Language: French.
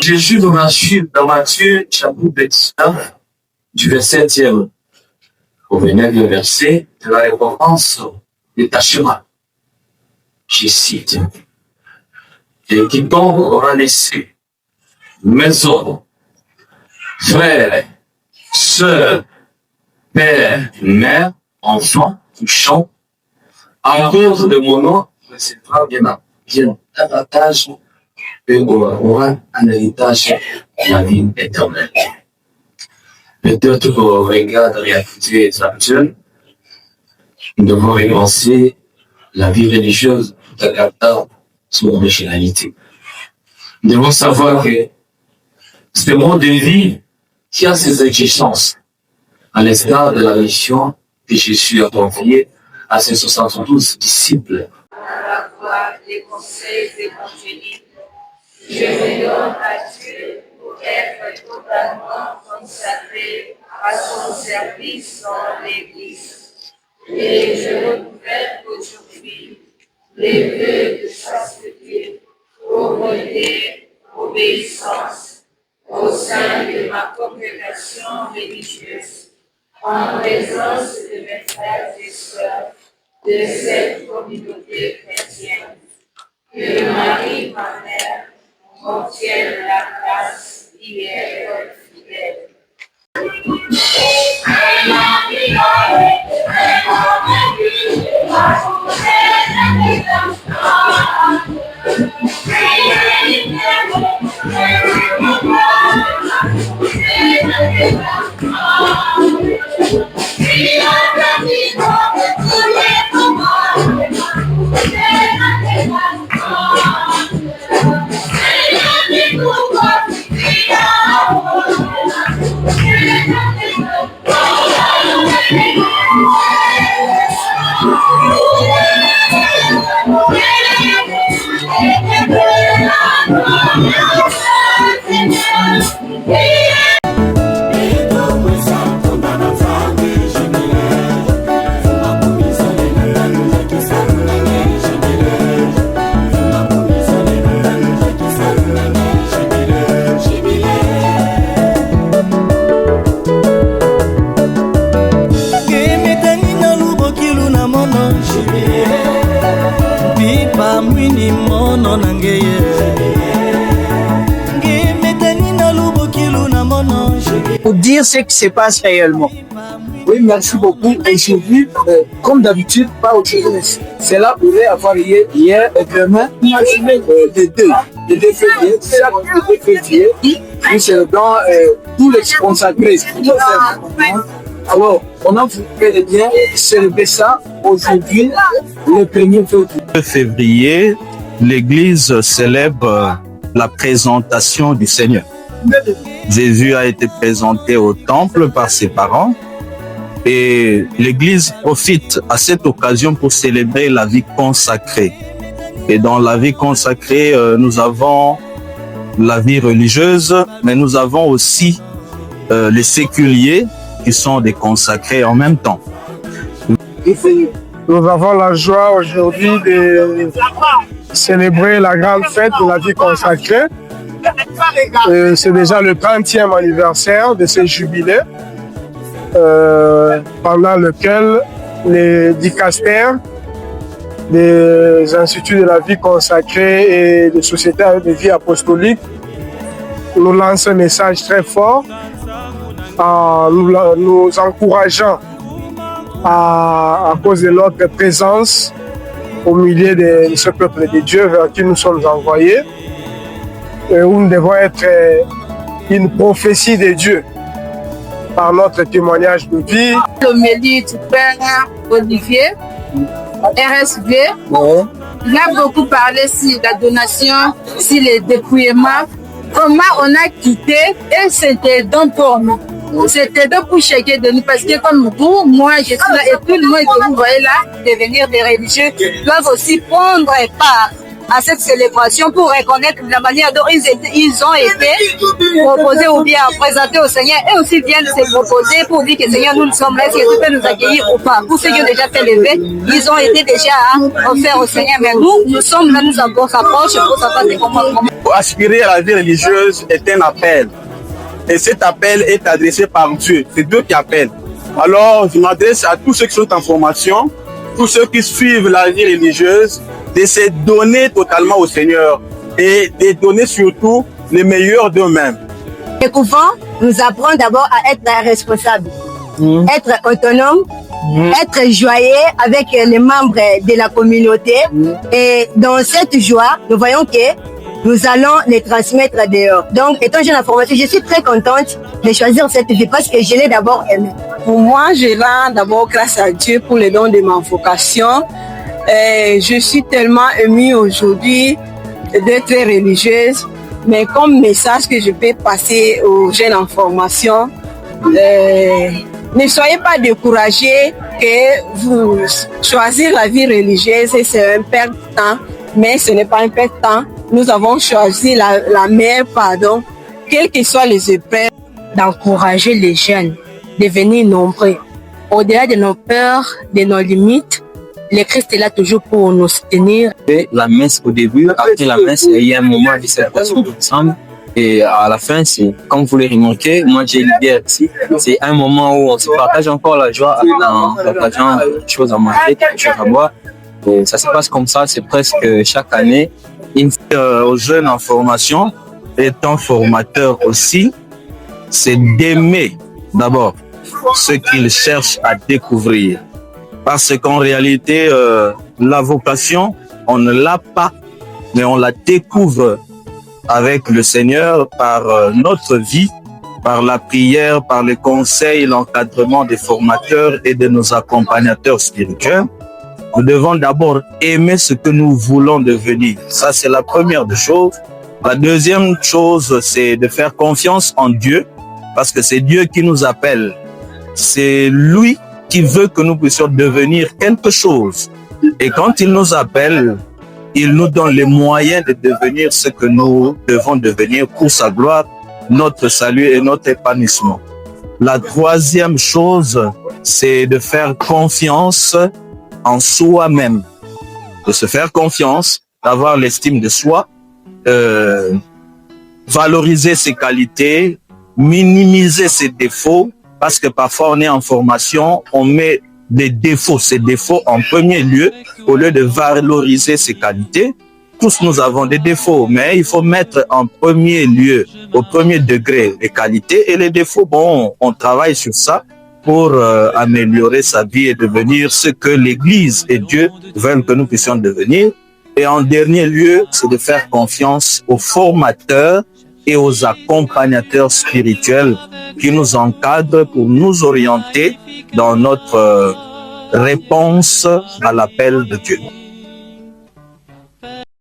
Jésus dans Matthieu chapitre 29, du verset 7e au 9e verset de la récompense du tâchement. Je cite, et quiconque aura laissé maison, frères, sœurs, père, mère, enfants, touchant, à cause de mon nom, recevra bien davantage et aura un héritage de la vie éternelle. Peut-être qu'au regard de la réalité actuelle, nous devons repenser la vie religieuse tout en gardant son originalité. Nous devons savoir que c'est le monde de vie qui a ses exigences, à l'instar de la mission que Jésus a confiée à ses 72 disciples. À la fois les conseils évangéliques, je me donne à Dieu pour être totalement consacré à son service dans l'Église. Et je renouvelle aujourd'hui les vœux de chasteté, pauvreté, obéissance au sein de ma congrégation religieuse, en présence de mes frères et sœurs de cette communauté chrétienne. Que Marie, ma mère, m'obtienne la grâce d'y être fidèle. Pour dire ce qui se passe réellement. Oui, merci beaucoup. Aujourd'hui, comme d'habitude, pas autre chose. Cela pourrait avoir lieu hier et demain, les deux février, chaque février, nous célébrons tous les consacrés. Alors, on a voulu bien célébrer ça aujourd'hui, le 1er février. Le février, l'Église célèbre la présentation du Seigneur. Jésus a été présenté au temple par ses parents et l'Église profite à cette occasion pour célébrer la vie consacrée. Et dans la vie consacrée, nous avons la vie religieuse, mais nous avons aussi les séculiers qui sont des consacrés en même temps. Nous avons la joie aujourd'hui de célébrer la grande fête de la vie consacrée. C'est déjà le 30e anniversaire de ce jubilé, pendant lequel les dicastères des instituts de la vie consacrée et des sociétés de vie apostolique nous lancent un message très fort en nous encourageant à cause de notre présence au milieu de ce peuple de Dieu vers qui nous sommes envoyés, où nous devons être une prophétie de Dieu par notre témoignage de vie. L'homélie du Père Olivier, RSV, Il a beaucoup parlé sur la donation, sur les dépouillements. Comment on a quitté et c'était donc pour nous. C'était donc pour chacun de nous parce que comme vous, moi je suis là et tout le monde que vous voyez là, devenir des religieux, doivent aussi prendre part à cette célébration pour reconnaître la manière dont ils ont été proposés ou bien présentés au Seigneur et aussi viennent se proposer pour dire que Seigneur, nous sommes là, est-ce que tu peux nous accueillir ou pas. Pour ceux qui ont déjà fait le vœu, ils ont été déjà offerts au Seigneur, mais nous sommes là, nous avons s'approche pour savoir comment. Aspirer à la vie religieuse est un appel. Et cet appel est adressé par Dieu. C'est Dieu qui appelle. Alors, je m'adresse à tous ceux qui sont en formation, tous ceux qui suivent la vie religieuse, de se donner totalement au Seigneur et de donner surtout le meilleur d'eux-mêmes. Les couvents nous apprend d'abord à être responsable, être autonome, être joyeux avec les membres de la communauté. Et dans cette joie, nous voyons que nous allons les transmettre dehors. Donc, étant jeune en formation, je suis très contente de choisir cette vie parce que je l'ai d'abord aimée. Pour moi, je rends d'abord grâce à Dieu pour le don de ma vocation. Je suis tellement émue aujourd'hui d'être religieuse, mais comme message que je peux passer aux jeunes en formation, ne soyez pas découragés que vous choisir la vie religieuse, c'est un perte de temps, mais ce n'est pas un perte de temps. Nous avons choisi la meilleure pardon, quelles que soient les épreuves, d'encourager les jeunes, de venir nombreux. Au-delà de nos peurs, de nos limites, le Christ est là toujours pour nous soutenir. La messe au début, après la messe, il y a un moment de célébration ensemble. Et à la fin, c'est comme vous l'avez remarqué, moi j'ai l'idée ici. C'est un moment où on se partage encore la joie en partageant des choses à manger, des choses à boire. Et ça se passe comme ça, c'est presque chaque année. Aux jeunes en formation, étant formateur aussi, c'est d'aimer d'abord ce qu'ils cherchent à découvrir. Parce qu'en réalité, la vocation, on ne l'a pas, mais on la découvre avec le Seigneur par notre vie, par la prière, par les conseils, l'encadrement des formateurs et de nos accompagnateurs spirituels. Nous devons d'abord aimer ce que nous voulons devenir. Ça, c'est la première des choses. La deuxième chose, c'est de faire confiance en Dieu, parce que c'est Dieu qui nous appelle. C'est lui qui veut que nous puissions devenir quelque chose. Et quand il nous appelle, il nous donne les moyens de devenir ce que nous devons devenir pour sa gloire, notre salut et notre épanouissement. La troisième chose, c'est de faire confiance en soi-même, de se faire confiance, d'avoir l'estime de soi, valoriser ses qualités, minimiser ses défauts, parce que parfois on est en formation, on met des défauts, ces défauts en premier lieu, au lieu de valoriser ses qualités. Tous nous avons des défauts, mais il faut mettre en premier lieu, au premier degré, les qualités et les défauts. Bon, on travaille sur ça pour améliorer sa vie et devenir ce que l'Église et Dieu veulent que nous puissions devenir. Et en dernier lieu, c'est de faire confiance aux formateurs et aux accompagnateurs spirituels qui nous encadrent pour nous orienter dans notre réponse à l'appel de Dieu.